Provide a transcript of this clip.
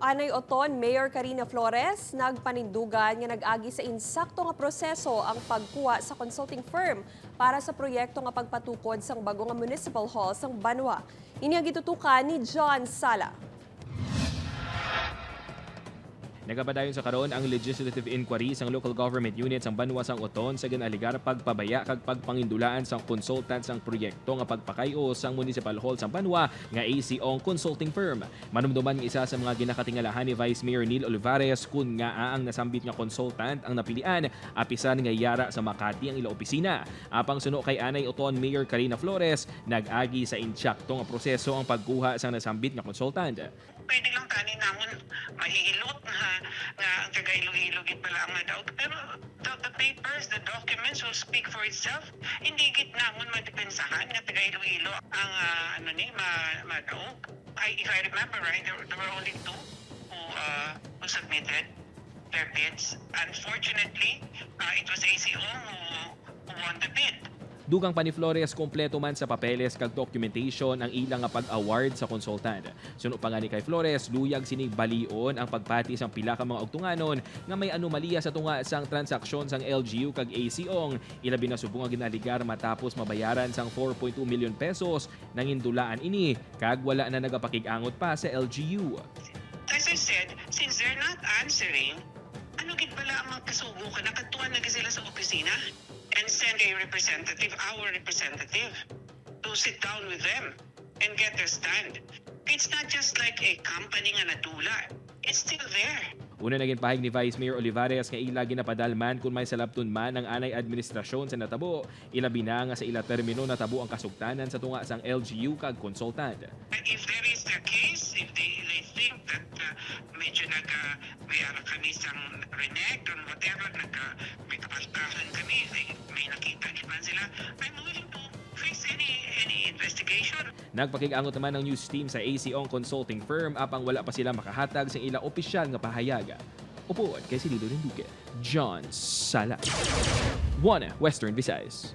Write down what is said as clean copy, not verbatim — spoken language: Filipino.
Anay Oton, Mayor Karina Flores, nagpanindugan nga nag-agi sa insakto nga proseso ang pagkuha sa consulting firm para sa proyekto nga pagpatukod sang bagong nga municipal hall sang Banwa. Ini ang gitutukan ni John Sala. Nagabadayon sa karon ang legislative inquiry sang local government unit sang Banwa sang Oton sa ginaligar pagpabaya kag pagpangindulaan sang consultant sang proyekto nga pagpakayo sang municipal hall sang Banwa nga ACO consulting firm. Manumduman nga isa sa mga ginakatingalahan ni Vice Mayor Neil Olivares kun nga ang nasambit nga consultant ang napilian apisan nga yara sa Makati ang ila opisina. Apang suno kay Anay Oton Mayor Karina Flores, nag-agi sa insakto nga proseso ang pagkuha sang nasambit nga consultant. Pwede lang kanin namon mahihilot nga ang taga Iloilo gid pala ang madaog, pero the papers, the documents will speak for itself. Hindi gid namon madepensahan nga taga Iloilo ang madaog. If I remember right, there were only two who submitted their bids. Unfortunately, it was ACO who won the bid. Dugang pa ni Flores, kompleto man sa papeles kag documentation ang ilang nga pag-award sa consultant. Suno pa nga ni kay Flores, luyag sining balion ang pagpati sang pila ka mga ugtunganon nga may anomalya sa tunga sang transaksyon sang LGU kag ACO. Ilabi na subong nga ginaligar matapos mabayaran sang 4.2 million pesos nang indulaan ini kag wala na nagapakig-angot pa sa LGU. As I said, since they're not answering, ano gid pala ang magkasugo ka? Nakatuan na sila sa opisina and send a representative, our representative, to sit down with them and get their stand. It's not just like a company nga natula. It's still there. Una naging pahig ni Vice Mayor Olivares nga ila ginapadalman kung may salabton man ang anay administrasyon sa natabo. Ilabi na nga sa ila termino natabo ang kasugtanan sa tunga sang LGU kag consultant. If there is a case, if they think that medyo may kami sang reneged or whatever, may kapaltahan kami, may nakita di man sila, I'm willing to face any investigation. Nagpakig-angot naman ng news team sa ACO consulting firm apang wala pa sila makahatag sa ila opisyal nga pahayag. Upuan kay si Lido Linduque, John Sala. 1 Western Visayas.